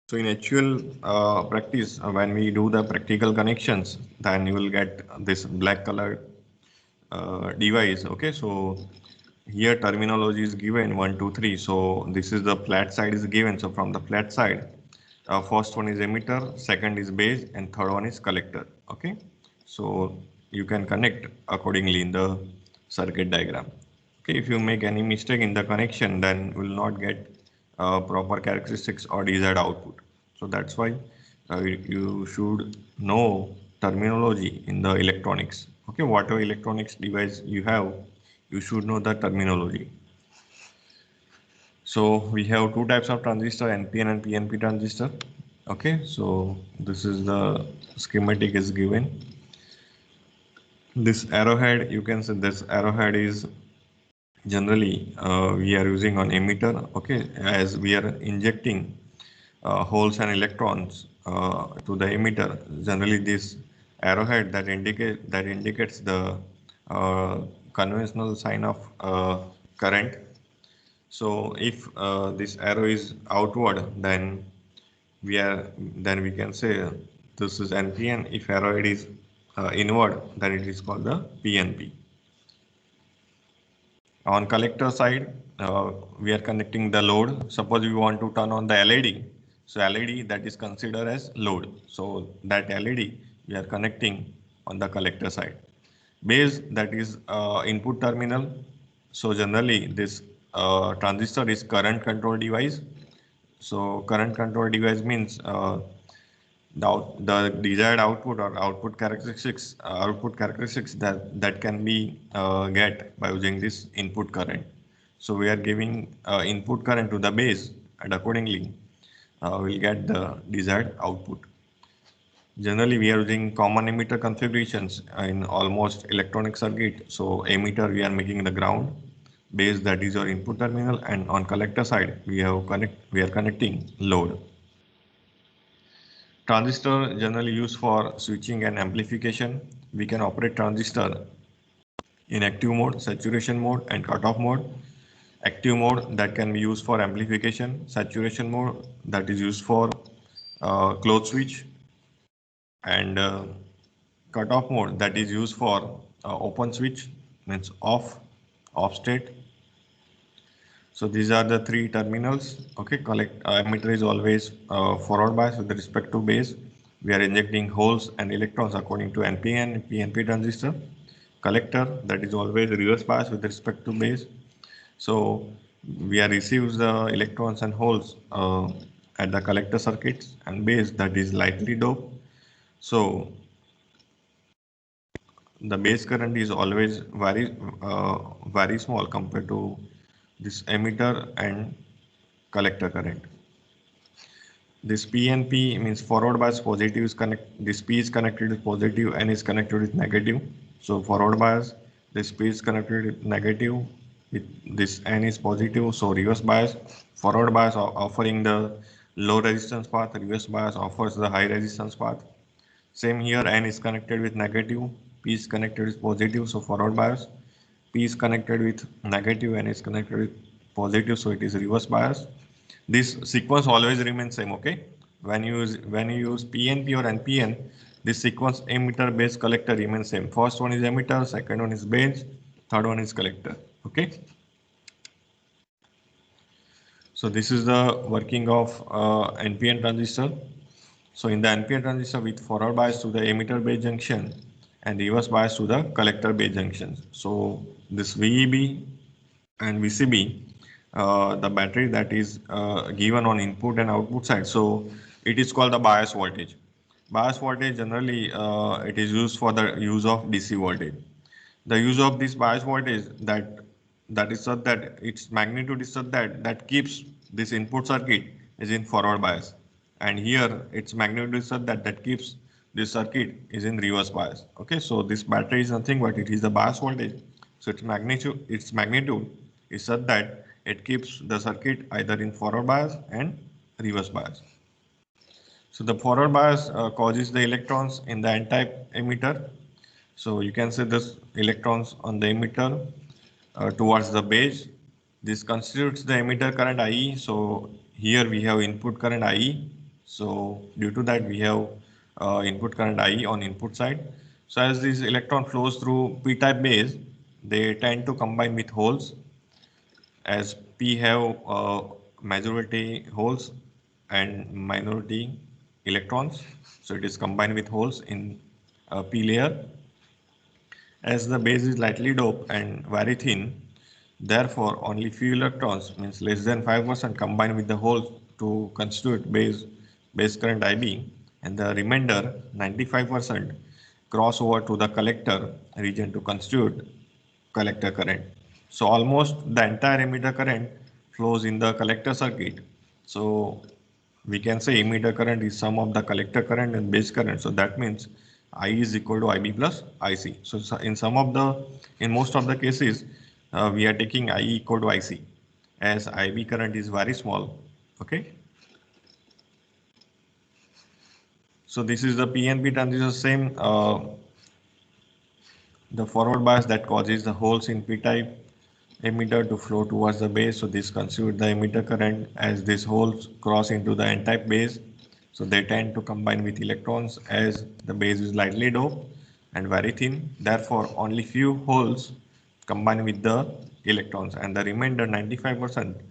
So in actual practice, when we do the practical connections, then you will get this black color device. Okay, so here terminology is given 1, 2, 3. So this is the flat side is given. So from the flat side, first one is emitter, second is base, and third one is collector. Okay, so you can connect accordingly in the circuit diagram. Okay, if you make any mistake in the connection, then you will not get proper characteristics or desired output. So that's why you should know terminology in the electronics. Okay, whatever electronics device you have, you should know the terminology. So we have two types of transistor, NPN and PNP transistor. Okay, so this is the schematic is given. This arrowhead, you can say this arrowhead is generally we are using on emitter. Okay, as we are injecting holes and electrons to the emitter. Generally, this arrowhead that indicates the uh, conventional sign of current. So if this arrow is outward, then we can say this is NPN. If arrow it is inward, then it is called the PNP. On collector side, we are connecting the load. Suppose we want to turn on the LED. So LED that is considered as load. So that LED we are connecting on the collector side. Base that is input terminal. So generally this transistor is current control device. So current control device means the desired output or output characteristics that can be get by using this input current. So we are giving input current to the base, and accordingly we'll get the desired output. Generally, we are using common emitter configurations in almost electronic circuit. So emitter we are making the ground, base that is your input terminal, and on collector side we are connecting load. Transistor generally used for switching and amplification. We can operate transistor in active mode, saturation mode, and cutoff mode. Active mode that can be used for amplification, saturation mode that is used for closed switch, and cutoff mode that is used for open switch, means off state. So these are the three terminals. Okay, emitter is always forward bias with respect to base. We are injecting holes and electrons according to NPN and PNP transistor. Collector that is always reverse bias with respect to base. So we are receives the electrons and holes at the collector circuits, and base that is lightly doped. So the base current is always very small compared to this emitter and collector current. This P and P means forward bias positive is this P is connected with positive, N is connected with negative. So forward bias, this P is connected with negative, this N is positive. So reverse bias, forward bias offering the low resistance path, reverse bias offers the high resistance path. Same here, N is connected with negative, P is connected with positive, so forward bias. P is connected with negative, N is connected with positive, so it is reverse bias. This sequence always remains same. Okay, when you use PNP or NPN, this sequence emitter base collector remains same. First one is emitter, second one is base, third one is collector. Okay, so this is the working of NPN transistor. So in the NPN transistor with forward bias to the emitter base junction and reverse bias to the collector base junction. So this VEB and VCB, the battery that is given on input and output side. So it is called the bias voltage. Bias voltage generally it is used for the use of DC voltage. The use of this bias voltage that is such that its magnitude is such that keeps this input circuit is in forward bias, and here its magnitude is such that keeps this circuit is in reverse bias. Okay, so this battery is nothing but it is the bias voltage. So its magnitude is such that it keeps the circuit either in forward bias and reverse bias. So the forward bias causes the electrons in the n-type emitter. So you can see this electrons on the emitter towards the base. This constitutes the emitter current IE. So here we have input current IE. So due to that, we have input current I on input side. So as this electron flows through p-type base, they tend to combine with holes, as p have majority holes and minority electrons. So it is combined with holes in p layer. As the base is lightly doped and very thin, therefore only few electrons, means less than 5%, combine with the holes to constitute base current IB, and the remainder 95% cross over to the collector region to constitute collector current. So almost the entire emitter current flows in the collector circuit. So we can say emitter current is sum of the collector current and base current. So that means I is equal to IB plus IC. So in most of the cases, we are taking IE equal to IC, as IB current is very small. Okay. So this is the PNP transistor, same the forward bias that causes the holes in p-type emitter to flow towards the base. So this constitutes the emitter current. As these holes cross into the n-type base, so they tend to combine with electrons, as the base is lightly doped and very thin. Therefore, only few holes combine with the electrons, and the remainder 95%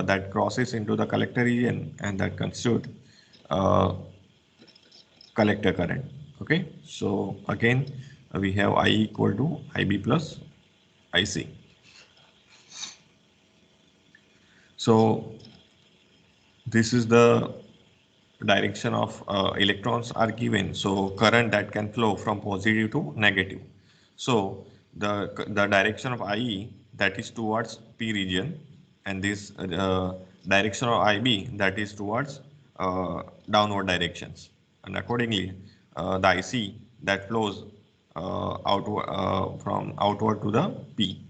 that crosses into the collector region, and that constitute uh, collector current. Okay, so again we have I equal to IB plus IC. So this is the direction of electrons are given. So current that can flow from positive to negative. So the direction of IE, that is towards P region, and this direction of IB, that is towards downward directions. And accordingly, the IC that flows outward from outward to the P.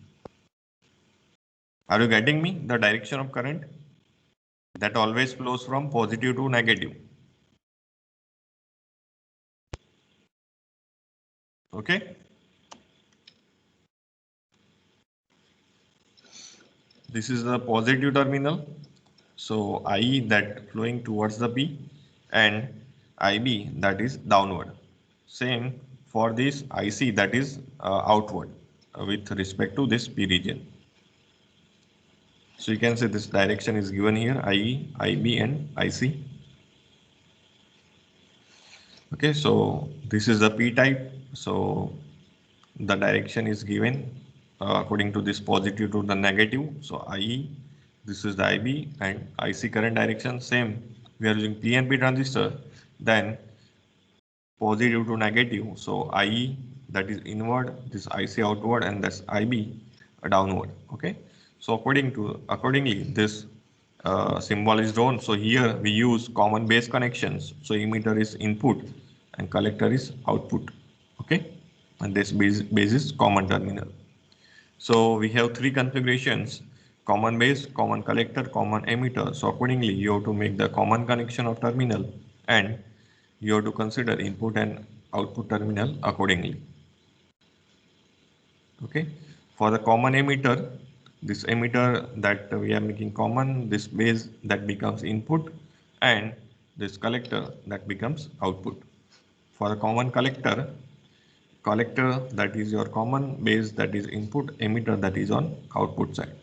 Are you getting me? The direction of current that always flows from positive to negative. Okay. This is the positive terminal. So IE that flowing towards the P, and IB that is downward. Same for this IC that is outward with respect to this P region. So you can say this direction is given here, IE, IB and IC. Okay, so this is the P type. So the direction is given according to this positive to the negative. So IE, this is the IB, and IC current direction. Same, we are using PNP transistor, then positive to negative. So IE that is inward, this IC outward, and this IB downward. Okay, so accordingly this symbol is drawn. So here we use common base connections. So emitter is input and collector is output. Okay, and this base is common terminal. So we have three configurations: common base, common collector, common emitter. So accordingly, you have to make the common connection of terminal, and you have to consider input and output terminal accordingly. Okay. For the common emitter, this emitter that we are making common, this base that becomes input, and this collector that becomes output. For the common collector that is your common, base that is input, emitter that is on output side.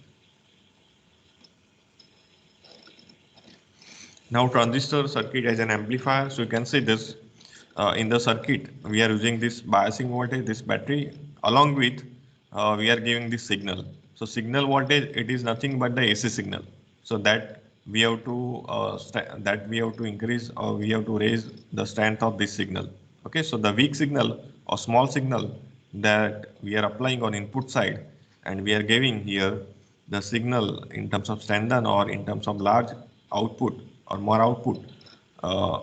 Now transistor circuit as an amplifier. So you can see this in the circuit we are using this biasing voltage, this battery, along with we are giving this signal. So signal voltage, it is nothing but the AC signal. So that we have to increase, or we have to raise the strength of this signal. Okay, so the weak signal or small signal that we are applying on input side, and we are giving here the signal in terms of standard or in terms of large output or more output uh,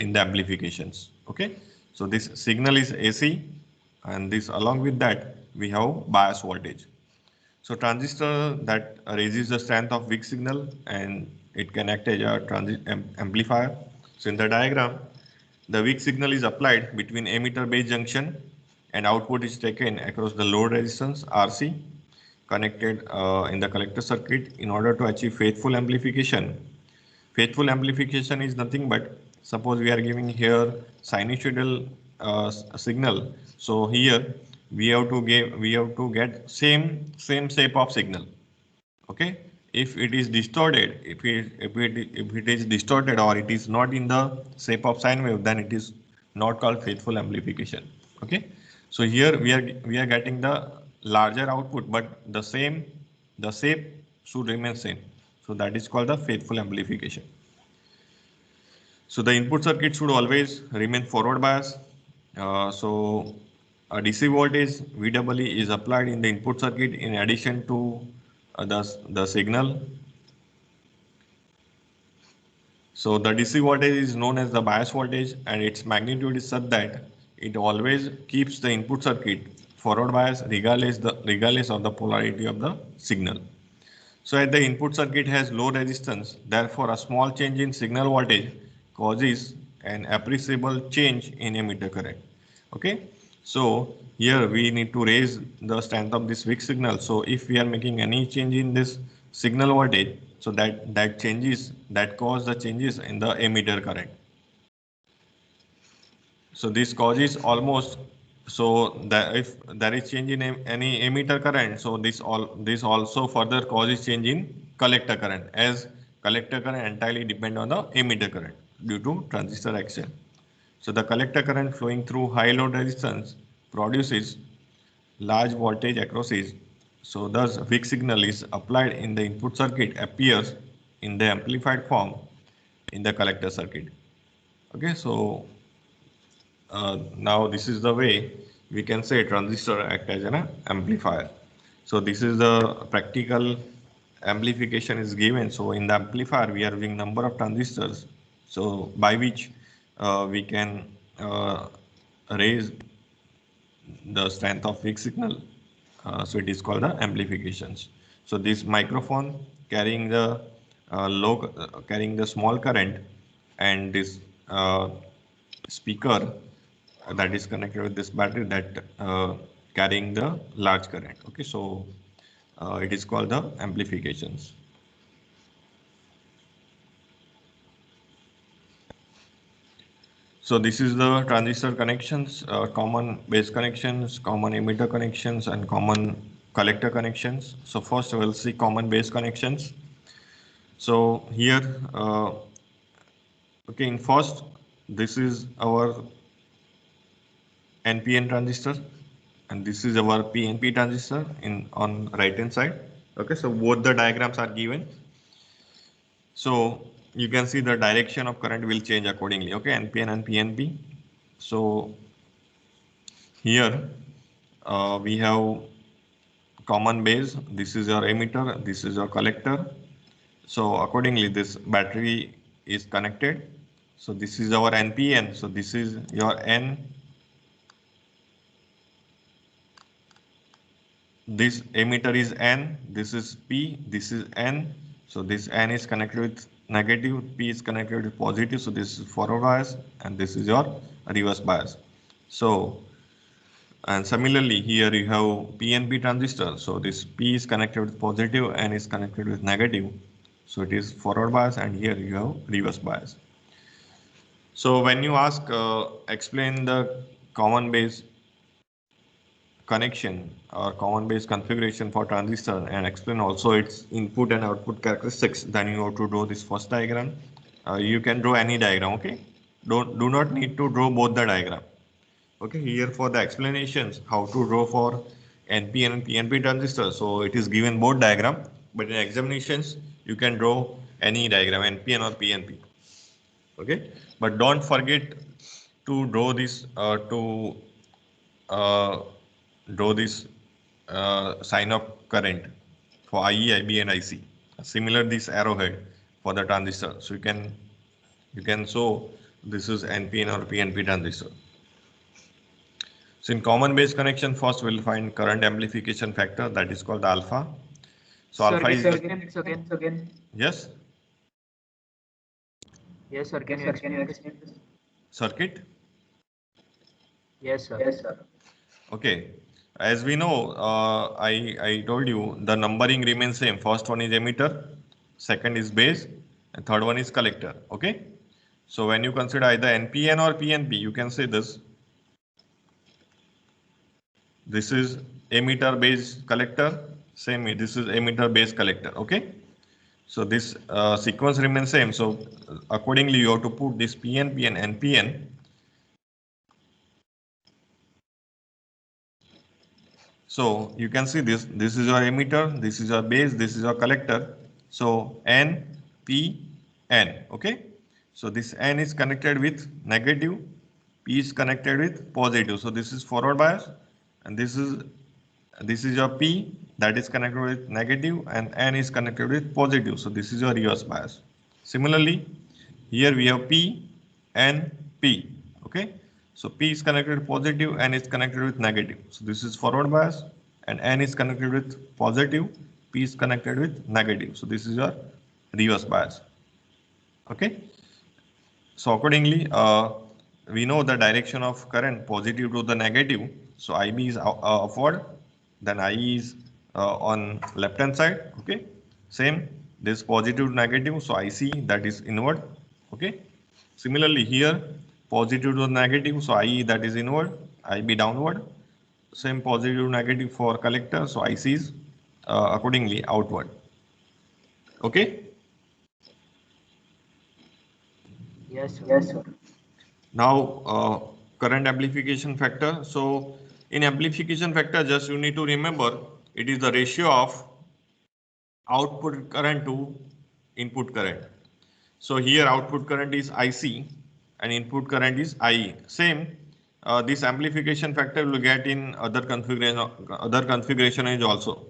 in the amplifications. Okay, so this signal is AC, and this along with that we have bias voltage. So transistor that raises the strength of weak signal, and it can act as a amplifier. So in the diagram, the weak signal is applied between emitter base junction, and output is taken across the load resistance RC connected in the collector circuit. In order to achieve faithful amplification, Faithful amplification is nothing but, suppose we are giving here sinusoidal signal. So here we have to get same shape of signal. Okay. If it is distorted, if it is distorted or it is not in the shape of sine wave, then it is not called faithful amplification. Okay. So here we are getting the larger output, but the shape should remain same. So that is called the faithful amplification. So the input circuit should always remain forward bias. So a DC voltage VEE is applied in the input circuit in addition to the signal. So the DC voltage is known as the bias voltage, and its magnitude is such that it always keeps the input circuit forward bias regardless of the polarity of the signal. So as the input circuit has low resistance, therefore a small change in signal voltage causes an appreciable change in emitter current. Okay. So here we need to raise the strength of this weak signal. So if we are making any change in this signal voltage, so that cause the changes in the emitter current. So this causes almost, so that if there is change in any emitter current, so this also further causes change in collector current, as collector current entirely depend on the emitter current due to transistor action. So the collector current flowing through high load resistance produces large voltage across it. So thus weak signal is applied in the input circuit appears in the amplified form in the collector circuit. Okay, so now this is the way we can say transistor act as an amplifier. So this is the practical amplification is given. So in the amplifier we are using number of transistors, so by which we can raise the strength of weak signal. So it is called the amplifications. So this microphone carrying the carrying the small current, and this speaker that is connected with this battery that carrying the large current. Okay, so it is called the amplifications. So this is the transistor connections, common base connections, common emitter connections, and common collector connections. So first we'll see common base connections. So here, okay, in first, this is our NPN transistor, and this is our PNP transistor in on right hand side. Okay, so both the diagrams are given. So you can see the direction of current will change accordingly. Okay, NPN and PNP. So here we have common base. This is your emitter. This is your collector. So accordingly, this battery is connected. So this is our NPN. So this is your N. This emitter is N. This is P. This is N. So this N is connected with negative. P is connected with positive. So this is forward bias, and this is your reverse bias. So, and similarly here you have PNP transistor. So this P is connected with positive, N is connected with negative. So it is forward bias, and here you have reverse bias. So when you ask, explain the common base connection or common base configuration for transistor and explain also its input and output characteristics, then you have to draw this first diagram. You can draw any diagram, okay? Do not need to draw both the diagram. Okay, here for the explanations how to draw for NPN and PNP transistor. So it is given both diagram, but in examinations you can draw any diagram, NPN or PNP. Okay, but don't forget to draw this draw this sign of current for IE, IB, and IC. Similar this arrowhead for the transistor. So you can show this is NPN or PNP transistor. So in common base connection, first we'll find current amplification factor, that is called alpha. So Sir, alpha is again. Yes. Yes, sir. Can you explain this? Circuit. Yes, sir. Okay. As we know, I told you the numbering remains same. First one is emitter, second is base, and third one is collector. Okay. So when you consider either NPN or PNP, you can say this. This is emitter base collector. Same. This is emitter base collector. Okay. So this sequence remains same. So accordingly, you have to put this PNP and NPN. So you can see this. This is your emitter. This is your base. This is your collector. So N, P, N. Okay. So this N is connected with negative. P is connected with positive. So this is forward bias, and this is your P that is connected with negative, and N is connected with positive. So this is your reverse bias. Similarly, here we have P and P. Okay. So P is connected with positive, N is connected with negative. So this is forward bias, and N is connected with positive, P is connected with negative. So this is your reverse bias. Okay. So accordingly, we know the direction of current positive to the negative. So IB is upward, then IE is on left hand side. Okay. Same, this positive to negative. So IC that is inward. Okay. Similarly here, positive to negative. So IE that is inward, IB downward. Same positive to negative for collector. So IC is accordingly outward. Okay. Yes, sir. Yes, sir. Now, current amplification factor. So in amplification factor, just you need to remember it is the ratio of output current to input current. So here output current is IC and input current is IE. Same, this amplification factor will get in other configuration is also.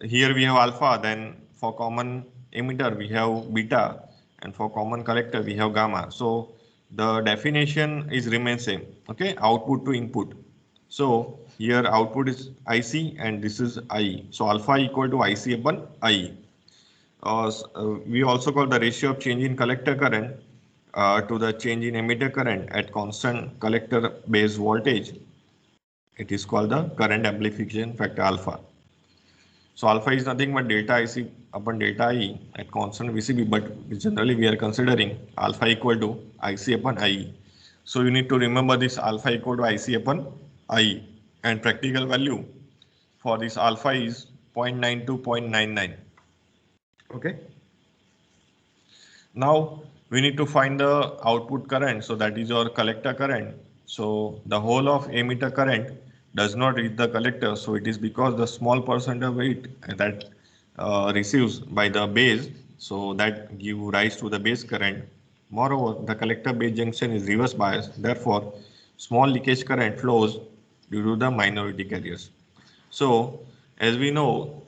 Here we have alpha, then for common emitter we have beta, and for common collector we have gamma. So the definition is remain same. Okay, output to input. So here output is IC and this is IE. So alpha equal to IC upon IE. We also call the ratio of change in collector current to the change in emitter current at constant collector base voltage. It is called the current amplification factor alpha. So alpha is nothing but delta IC upon delta IE at constant VCB, but generally we are considering alpha equal to IC upon IE. So you need to remember this alpha equal to IC upon IE, and practical value for this alpha is 0.9 to 0.99. Okay. Now we need to find the output current. So that is your collector current. So the whole of emitter current does not reach the collector. So it is because the small percent of it that receives by the base. So that give rise to the base current. Moreover, the collector base junction is reverse bias. Therefore, small leakage current flows due to the minority carriers. So as we know,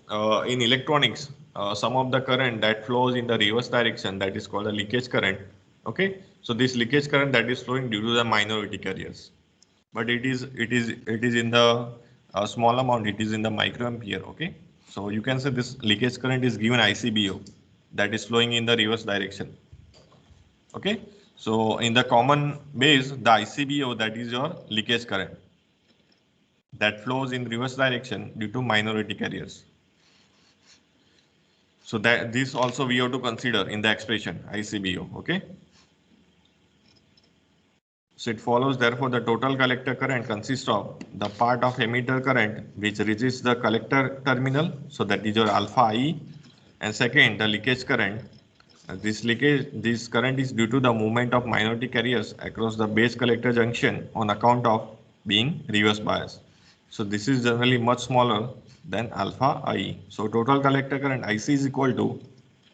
in electronics, some of the current that flows in the reverse direction, that is called a leakage current. Okay, so this leakage current that is flowing due to the minority carriers, but it is in the small amount. It is in the microampere. Okay, so you can say this leakage current is given ICBO, that is flowing in the reverse direction. Okay, so in the common base, the ICBO, that is your leakage current that flows in reverse direction due to minority carriers. So that this also we have to consider in the expression ICBO. Okay. So it follows, therefore, the total collector current consists of the part of emitter current which reaches the collector terminal. So that is your alpha IE, and second, the leakage current. This current is due to the movement of minority carriers across the base collector junction on account of being reverse bias. So this is generally much smaller than alpha IE. So total collector current IC is equal to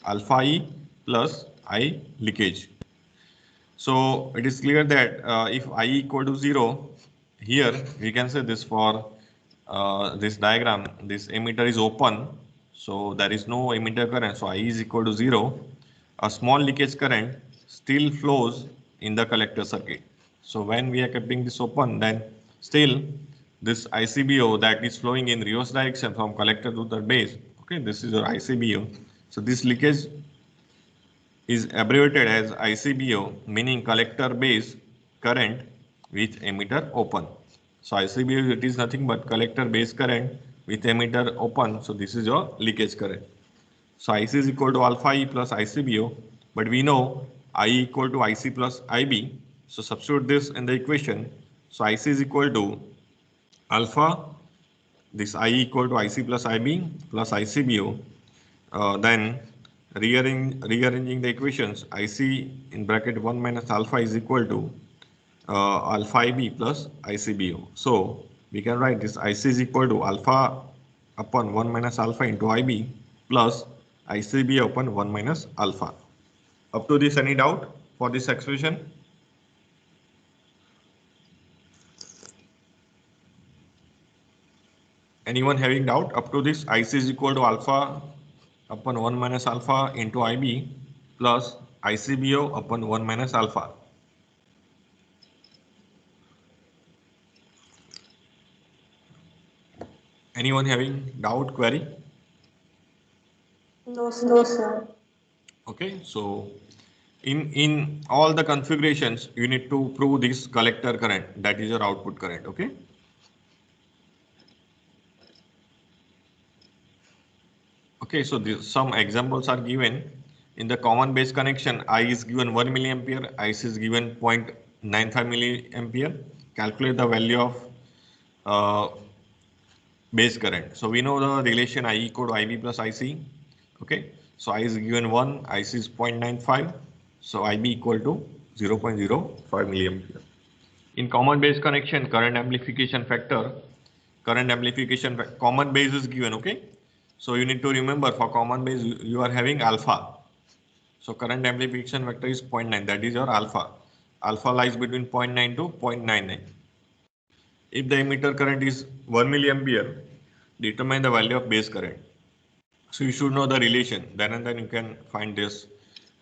alpha IE plus I leakage. So it is clear that if I equal to 0, here we can say this for this diagram, this emitter is open, so there is no emitter current, so I is equal to 0. A small leakage current still flows in the collector circuit. So when we are keeping this open, then still this ICBO that is flowing in reverse direction from collector to the base. Okay, this is your ICBO. So this leakage is abbreviated as ICBO, meaning collector base current with emitter open. So ICBO, it is nothing but collector base current with emitter open. So this is your leakage current. So IC is equal to alpha E plus ICBO, but we know I equal to IC plus IB. So substitute this in the equation. So IC is equal to alpha, this I equal to IC plus IB plus ICBO. Then rearranging the equations, IC in bracket 1 minus alpha is equal to alpha IB plus ICBO. So we can write this IC is equal to alpha upon 1 minus alpha into IB plus ICBO upon 1 minus alpha. Up to this, any doubt for this expression? Anyone having doubt? Up to this, IC is equal to alpha upon 1 minus alpha into IB plus ICBO upon 1 minus alpha. Anyone having doubt, query? No, sir. Okay, so in all the configurations, you need to prove this collector current, that is your output current. Okay. Okay, so some examples are given. In the common base connection, I is given 1 milliampere, IC is given 0.95 milliampere. Calculate the value of base current. So we know the relation I equal to IB plus IC. Okay, so I is given 1, IC is 0.95, so IB equal to 0.05 milliampere. In common base connection, current amplification factor, common base is given. Okay, so you need to remember for common base you are having alpha. So current amplification factor is 0.9, that is your alpha. Alpha lies between 0.9 to 0.99. If the emitter current is 1 milliampere, determine the value of base current. So you should know the relation, then and then you can find this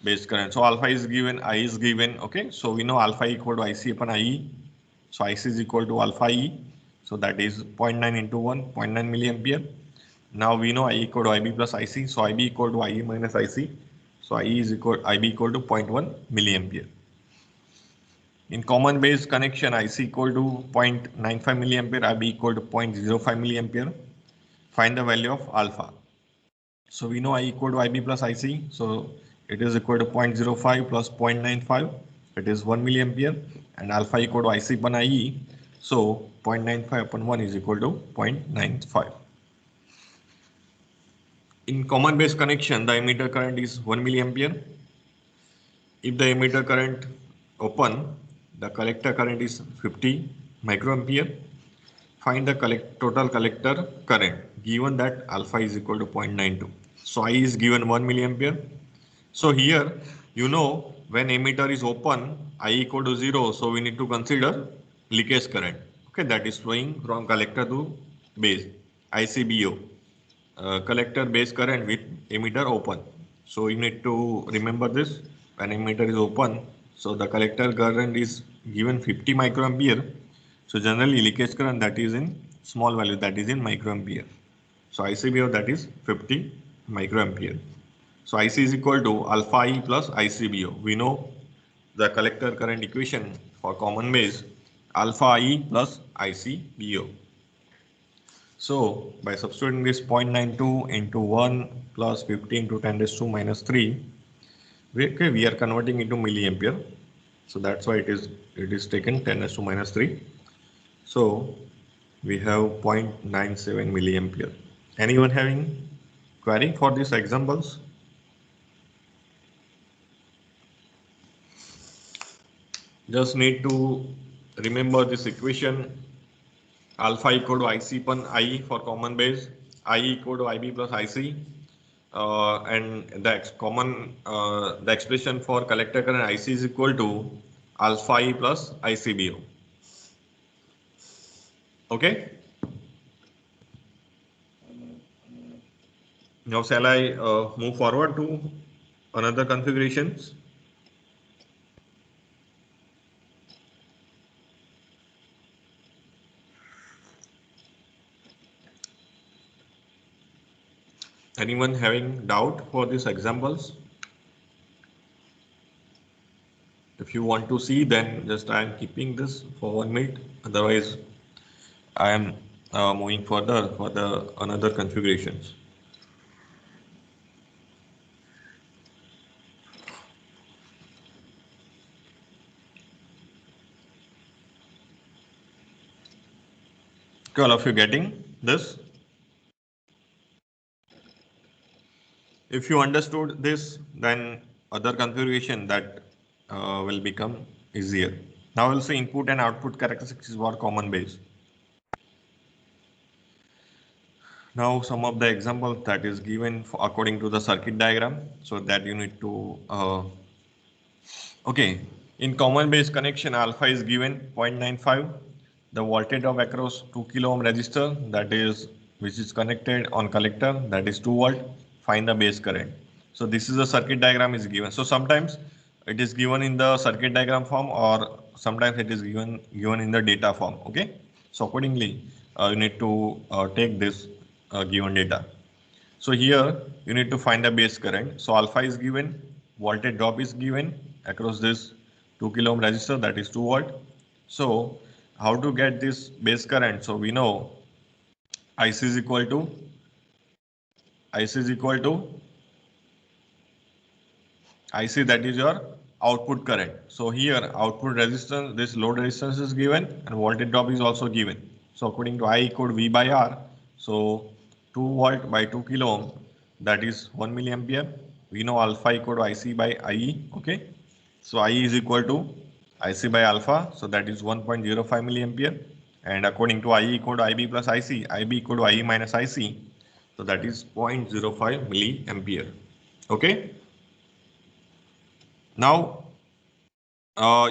base current. So alpha is given, I is given. Okay, so we know alpha equal to IC upon IE. So IC is equal to alpha E. So that is 0.9 into 1, 0.9 milliampere. Now we know I equal to IB plus IC. So IB equal to IE minus IC. So IE is equal, IB equal to 0.1 milliampere. In common base connection, IC equal to 0.95 milliampere, IB equal to 0.05 milliampere. Find the value of alpha. So we know I equal to IB plus IC. So it is equal to 0.05 plus 0.95. It is 1 milliampere, and alpha equal to IC upon IE. So 0.95 upon 1 is equal to 0.95. In common base connection, the emitter current is 1 milliampere. If the emitter current open, the collector current is 50 microampere. Find the total collector current given that alpha is equal to 0.92. So I is given 1 milliampere. So here, you know, when emitter is open, I equal to 0. So we need to consider leakage current. Okay, that is flowing from collector to base, ICBO. Collector base current with emitter open. So you need to remember this when emitter is open. So the collector current is given 50 microampere. So generally leakage current, that is in small value, that is in microampere. So ICBO, that is 50 microampere. So IC is equal to alpha E plus ICBO. We know the collector current equation for common base, alpha E plus ICBO. So by substituting this 0.92 into 1 plus 50 into 10 raised to minus 3, we are converting into milliampere. So that's why it is taken 10 raised to minus 3. So we have 0.97 milliampere. Anyone having query for these examples? Just need to remember this equation. Alpha equal to IC upon IE for common base, IE equal to IB plus IC, and the expression for collector current IC is equal to alpha E plus ICBO. Okay. Now shall I move forward to another configurations? Anyone having doubt for these examples? If you want to see, then just I am keeping this for 1 minute. Otherwise, I am moving further for the another configurations. Okay, all of you getting this? If you understood this, then other configuration that will become easier. Now we'll see input and output characteristics for common base. Now some of the examples that is given according to the circuit diagram, so that you need to okay, in common base connection alpha is given 0.95, the voltage of across 2 kilo ohm resistor that is which is connected on collector that is 2 volt, find the base current. So this is the circuit diagram is given. So sometimes it is given in the circuit diagram form or sometimes it is given in the data form. Okay, so accordingly you need to take this given data. So here you need to find the base current. So alpha is given, voltage drop is given across this 2 kilo ohm resistor that is 2 volt. So how to get this base current? So we know IC is equal to IC, that is your output current. So here output resistance, this load resistance is given and voltage drop is also given. So according to I equal to V by R, so 2 volt by 2 kilo ohm that is 1 milliampere. We know alpha equal to IC by IE. Okay. So IE is equal to IC by alpha. So that is 1.05 milliampere. And according to IE equal to IB plus IC, IB equal to IE minus IC. So that is 0.05 milliampere. Okay. Now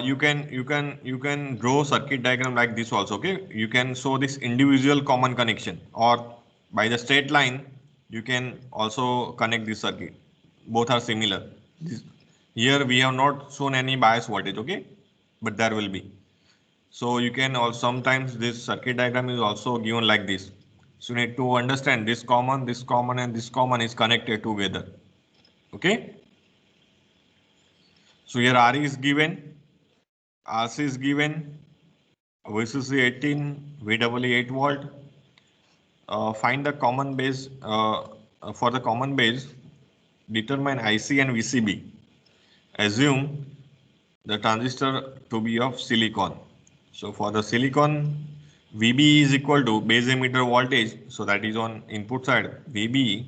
you can draw circuit diagram like this also. Okay, you can show this individual common connection or by the straight line you can also connect this circuit. Both are similar. Here we have not shown any bias voltage. Okay, but there will be. So you can also sometimes this circuit diagram is also given like this. So you need to understand this common, and this common is connected together. Okay. So here RE is given, RC is given, VCC 18, VEE 8 volt. Find the common base. For the common base, determine IC and VCB. Assume the transistor to be of silicon. So for the silicon, VB is equal to base emitter voltage. So that is on input side. VB,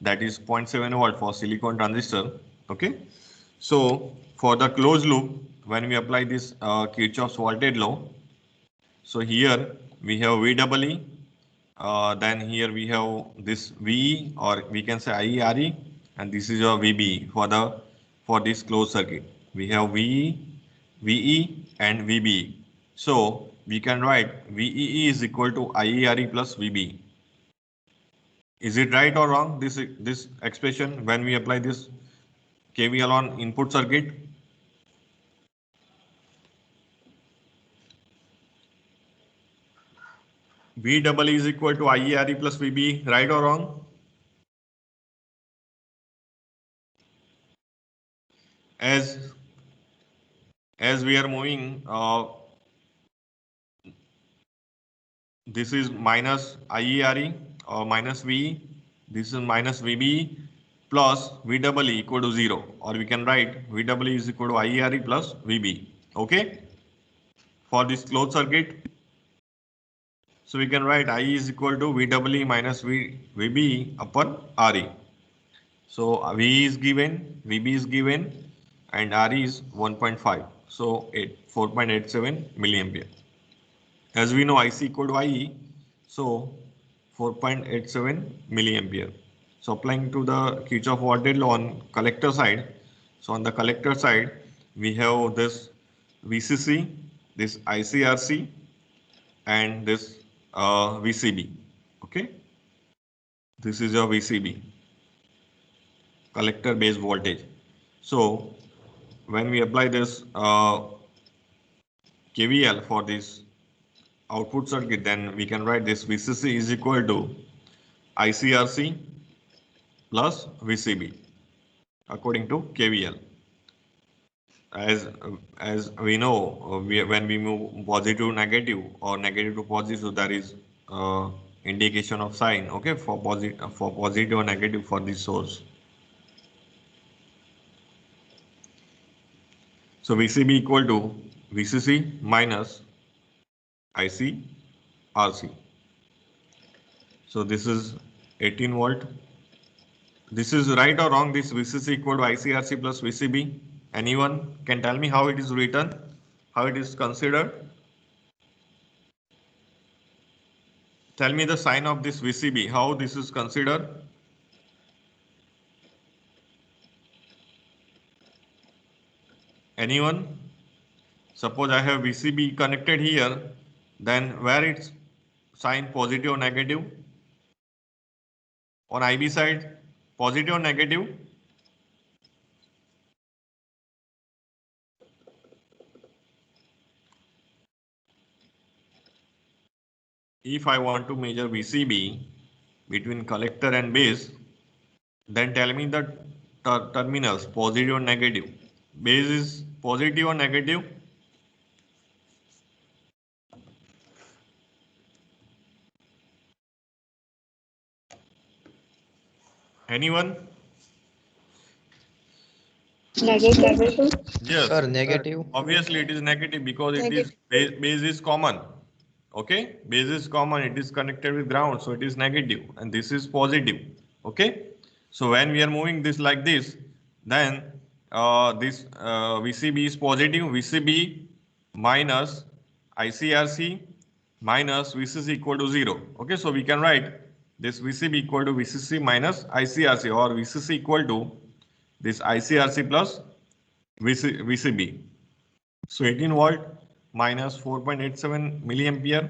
that is 0.7 volt for silicon transistor. Okay. So for the closed loop, when we apply this Kirchhoff's voltage law, so here we have VEE, then here we have this VE or we can say IERE, and this is your VBE for this closed circuit. We have VE, VE and VBE. So we can write VEE is equal to IERE plus VBE. Is it right or wrong? This expression when we apply this KVL on input circuit. VEE is equal to IERE plus VBE, right or wrong? As we are moving, this is minus IERE or minus VE. This is minus VBE plus VEE equal to 0, or we can write VEE is equal to IERE plus VBE. Okay. For this closed circuit, so we can write I is equal to VEE minus VBE upon RE. So V is given, VB is given, and RE is 1.5. So 4.87 milliampere. As we know IC equal to IE, so 4.87 milliampere. So applying to the Kirchhoff voltage law on collector side. So on the collector side, we have this VCC, this ICRC, and this VCB. Okay, this is your VCB, collector base voltage. So when we apply this KVL for this output circuit, then we can write this VCC is equal to ICRC plus VCB according to KVL. As we know, when we move positive to negative or negative to positive, so there is indication of sign. Okay, for positive or negative for this source. So VCB equal to VCC minus IC RC. So this is 18 volt. This is right or wrong? This VCC equal to ICRC plus VCB. Anyone can tell me how it is written, how it is considered? Tell me the sign of this VCB, how this is considered. Anyone? Suppose I have VCB connected here, then where it's sign positive or negative? On IB side, positive or negative? If I want to measure VCB between collector and base, then tell me the terminals, positive or negative. Base is positive or negative? Anyone? Negative. Yes. Sir, negative. Obviously, it is negative because it is base is common. Okay, base is common. It is connected with ground, so it is negative, and this is positive. Okay, so when we are moving this like this, then this VCB is positive. VCB minus ICRC minus VCC equal to 0. Okay, so we can write this VCB equal to VCC minus ICRC, or VCC equal to this ICRC plus VCB. So 18 volt minus 4.87 milliampere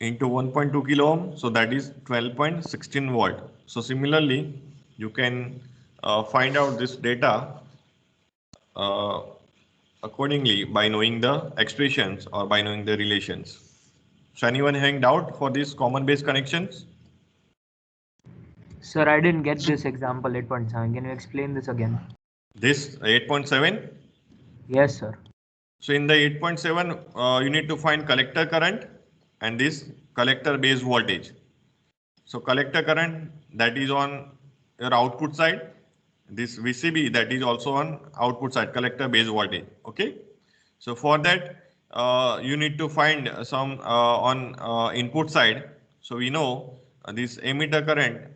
into 1.2 kilo ohm. So that is 12.16 volt. So similarly, you can find out this data accordingly by knowing the expressions or by knowing the relations. So anyone having doubt for these common base connections? Sir, I didn't get this example 8.7. Can you explain this again? This 8.7? Yes, sir. So in the 8.7, you need to find collector current and this collector base voltage. So collector current, that is on your output side. This VCB, that is also on output side, collector base voltage. Okay. So for that, you need to find some on input side. So we know this emitter current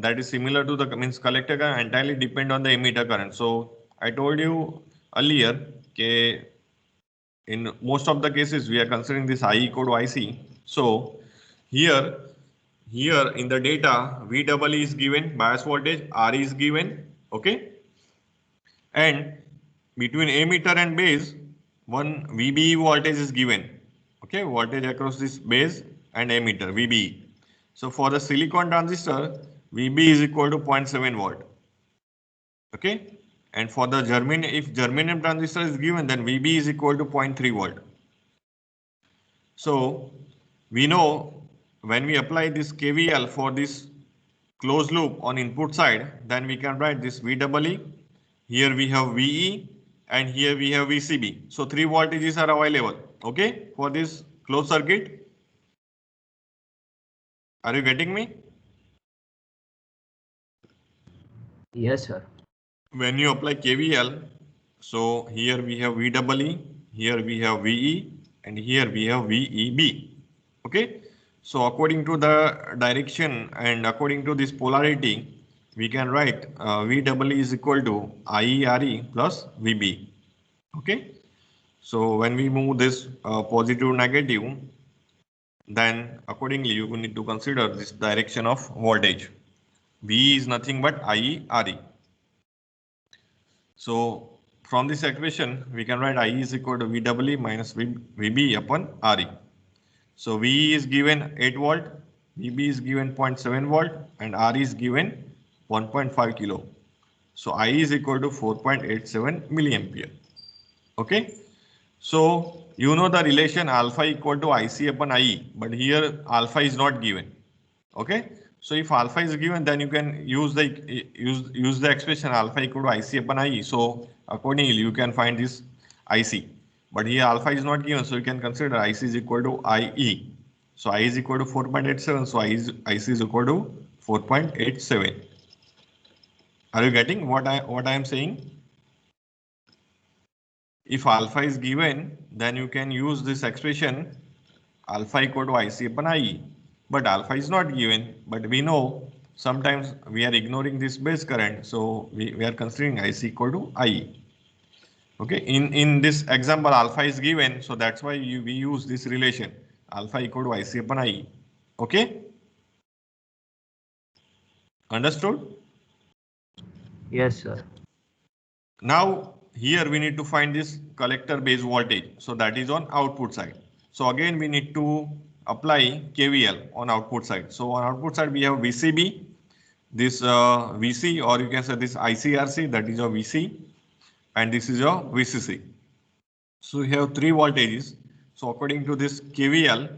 that is similar to the means collector current entirely depend on the emitter current. So I told you earlier, okay, in most of the cases we are considering this I equal to IC. So here in the data, VEE is given, bias voltage, RE is given, okay, and between emitter and base, one VBE voltage is given, okay, voltage across this base and emitter, VBE. So for the silicon transistor, VB is equal to 0.7 volt, okay, and for the if germanium transistor is given, then VB is equal to 0.3 volt. So we know when we apply this KVL for this closed loop on input side, then we can write this VEE. Here we have VE and here we have VCB. So 3 voltages are available, okay, for this closed circuit. Are you getting me? Yes, sir. When you apply KVL, so here we have VEE, here we have VE, and here we have VEB. Okay, so according to the direction and according to this polarity, we can write VEE is equal to IERE plus VB. Okay, so when we move this positive negative, then accordingly you need to consider this direction of voltage. V is nothing but IERE. So from this equation, we can write I is equal to VEE minus VB upon RE. So V is given 8 volt, VB is given 0.7 volt, and RE is given 1.5 kilo. So I is equal to 4.87 milliampere. Okay. So you know the relation alpha equal to IC upon IE, but here alpha is not given. Okay. So if alpha is given, then you can use the expression alpha equal to IC upon IE. So accordingly, you can find this IC. But here alpha is not given, so you can consider IC is equal to IE. So I is equal to 4.87. So IC is equal to 4.87. Are you getting what I am saying? If alpha is given, then you can use this expression alpha equal to IC upon IE. But alpha is not given, but we know sometimes we are ignoring this base current, so we are considering IC equal to IE. Okay, in this example, alpha is given, so that's why we use this relation, alpha equal to IC upon IE. Okay, understood? Yes, sir. Now here we need to find this collector base voltage, so that is on output side. So again we need to apply KVL on output side. So on output side we have VCB, this VC, or you can say this ICRC, that is your VC, and this is your VCC. So we have three voltages. So according to this KVL,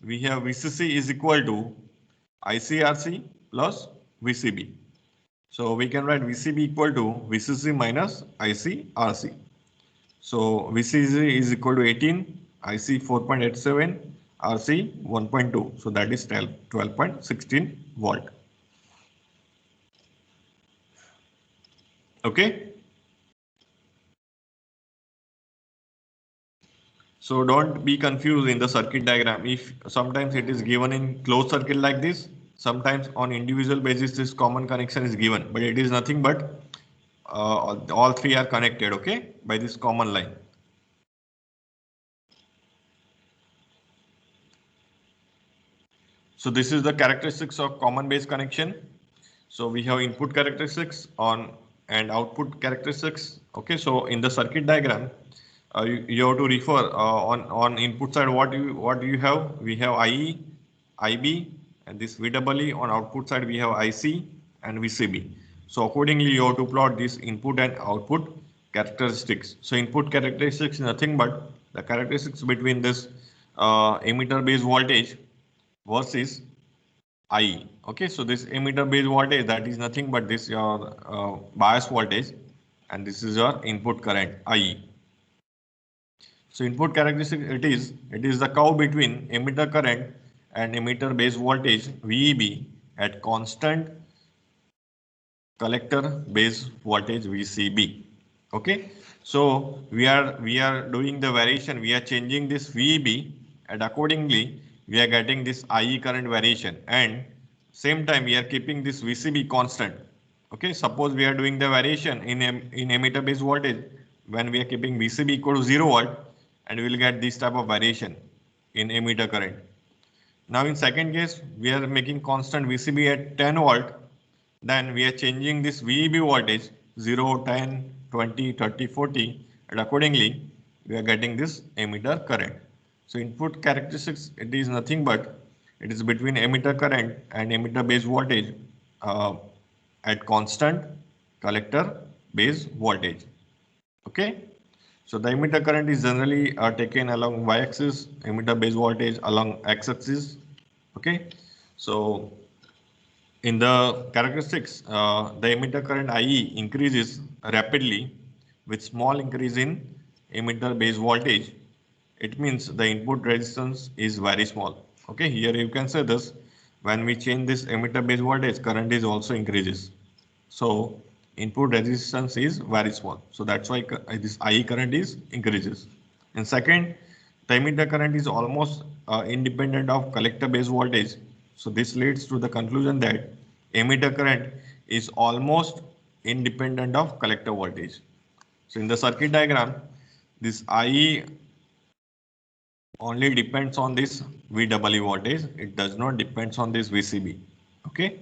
we have VCC is equal to ICRC plus VCB. So we can write VCB equal to VCC minus ICRC. So VCC is equal to 18, IC 4.87, RC 1.2. So that is 12.16 volt. Okay. So don't be confused in the circuit diagram. If sometimes it is given in closed circuit like this, sometimes on individual basis this common connection is given, but it is nothing but all three are connected, okay, by this common line. So this is the characteristics of common base connection. So we have input characteristics on and output characteristics. Okay, so in the circuit diagram, you have to refer on input side what you have. We have IE, IB, and this VEE. On output side we have IC and VCB. So accordingly you have to plot this input and output characteristics. So input characteristics is nothing but the characteristics between this emitter base voltage versus I. Okay, so this emitter base voltage, that is nothing but this your bias voltage, and this is your input current I. So input characteristic, it is the curve between emitter current and emitter base voltage VEB at constant collector base voltage VCB. Okay, so we are doing the variation, we are changing this VEB, and accordingly we are getting this IE current variation, and same time we are keeping this VCB constant. Okay, suppose we are doing the variation in emitter base voltage when we are keeping VCB equal to 0 volt, and we will get this type of variation in emitter current. Now in second case we are making constant VCB at 10 volt, then we are changing this VEB voltage 0, 10, 20, 30, 40, and accordingly we are getting this emitter current. So input characteristics, it is nothing but it is between emitter current and emitter base voltage at constant collector base voltage. Okay, so the emitter current is generally taken along y-axis, emitter base voltage along x-axis. Okay, so in the characteristics, the emitter current IE increases rapidly with small increase in emitter base voltage. It means the input resistance is very small. Okay, here you can say this, when we change this emitter base voltage, current is also increases. So input resistance is very small. So that's why this IE current is increases. And second, the emitter current is almost independent of collector base voltage. So this leads to the conclusion that emitter current is almost independent of collector voltage. So in the circuit diagram, this IE only depends on this VEE voltage. It does not depends on this VCB. Okay.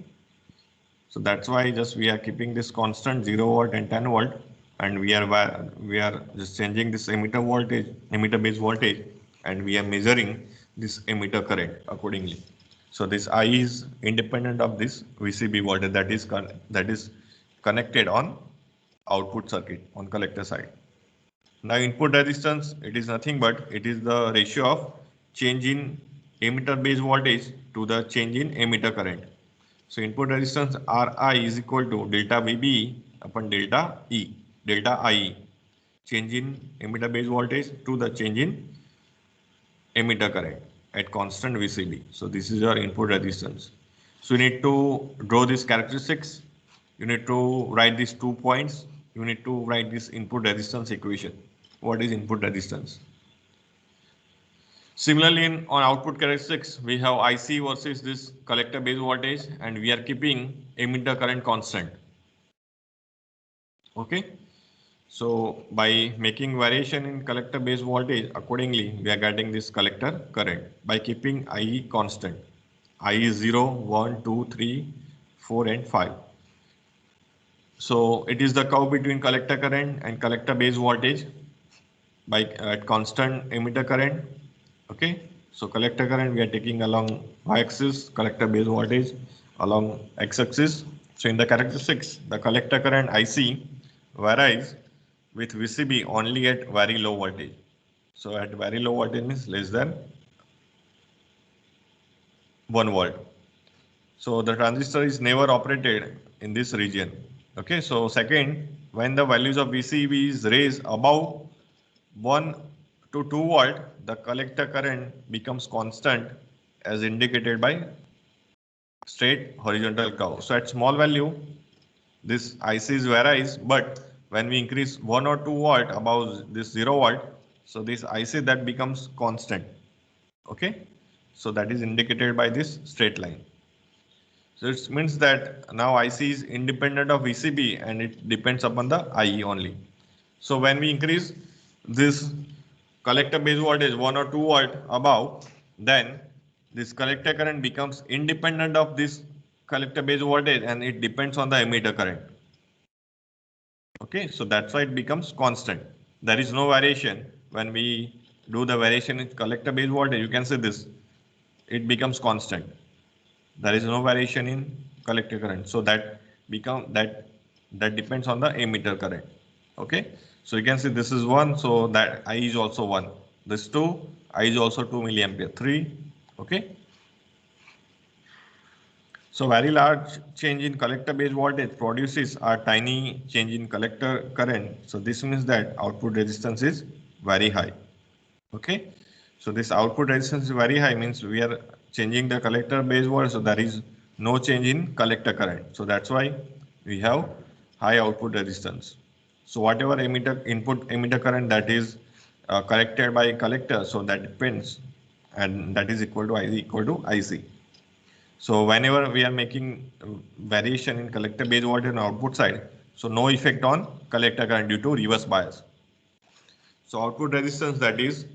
So that's why just we are keeping this constant 0 volt and 10 volt, and we are just changing this emitter voltage, emitter base voltage, and we are measuring this emitter current accordingly. So this I is independent of this VCB voltage that is connected on output circuit on collector side. Now input resistance, it is nothing but it is the ratio of change in emitter base voltage to the change in emitter current. So input resistance Ri is equal to delta VB upon delta E, delta IE, change in emitter base voltage to the change in emitter current at constant VCB. So this is your input resistance. So you need to draw these characteristics. You need to write these 2 points. You need to write this input resistance equation. What is input resistance? Similarly, on output characteristics, we have IC versus this collector base voltage, and we are keeping emitter current constant. Okay. So by making variation in collector base voltage, accordingly, we are getting this collector current by keeping IE constant. I is 0, 1, 2, 3, 4, and 5. So it is the curve between collector current and collector base voltage by at constant emitter current. Okay. So collector current we are taking along y-axis, collector base voltage along x-axis. So in the characteristics, the collector current IC varies with VCB only at very low voltage. So at very low voltage means less than 1 volt. So the transistor is never operated in this region. Okay. So second, when the values of VCB is raised above 1 to 2 volt, the collector current becomes constant as indicated by straight horizontal curve. So at small value, this IC varies, but when we increase 1 or 2 volt above this 0 volt, so this IC that becomes constant. Okay. So that is indicated by this straight line. So it means that now IC is independent of VCB and it depends upon the IE only. So when we increase this collector base voltage 1 or 2 volt above, then this collector current becomes independent of this collector base voltage and it depends on the emitter current. Okay, so that's why it becomes constant. There is no variation when we do the variation in collector base voltage. You can see this, it becomes constant. There is no variation in collector current. So that depends on the emitter current. Okay. So you can see this is 1. So that I is also 1. This 2, I is also 2 milliampere. 3. Okay. So very large change in collector base voltage produces a tiny change in collector current. So this means that output resistance is very high. Okay. So this output resistance is very high means we are changing the collector base voltage. So there is no change in collector current. So that's why we have high output resistance. So whatever input emitter current that is corrected by collector, so that depends, and that is equal to IC. So whenever we are making variation in collector base voltage on output side, so no effect on collector current due to reverse bias. So output resistance, that is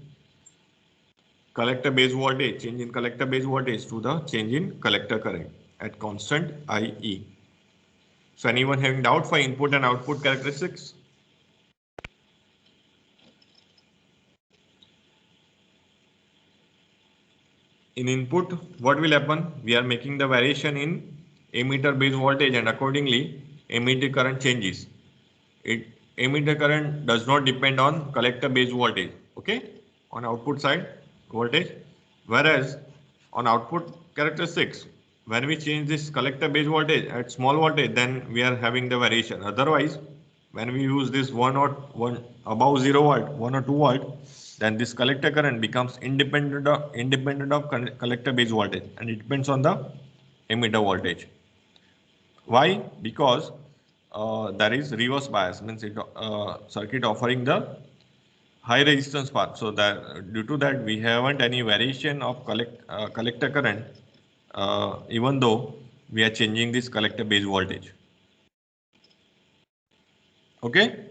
collector base voltage, change in collector base voltage to the change in collector current at constant IE. So anyone having doubt for input and output characteristics? In input, what will happen? We are making the variation in emitter base voltage and accordingly emitter current changes. Emitter current does not depend on collector base voltage, okay, on output side voltage, whereas on output characteristics, when we change this collector base voltage at small voltage, then we are having the variation. Otherwise, when we use this 1 or 1 above 0 volt, 1 or 2 volt, then this collector current becomes independent of collector base voltage and it depends on the emitter voltage. Why? Because there is reverse bias, means it circuit offering the high resistance path. So that due to that we haven't any variation of collector current, even though we are changing this collector base voltage. Okay.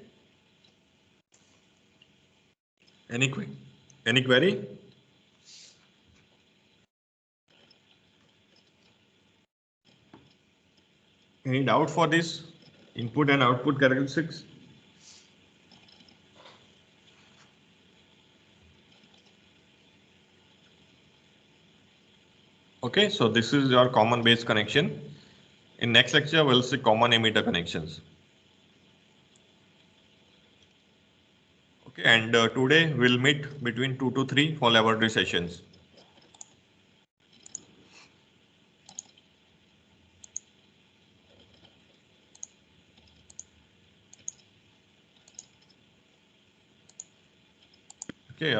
Any query? Any doubt for this input and output characteristics? Okay, so this is your common base connection. In next lecture, we'll see common emitter connections. Okay, and today we'll meet between 2 to 3 for laboratory sessions. Okay,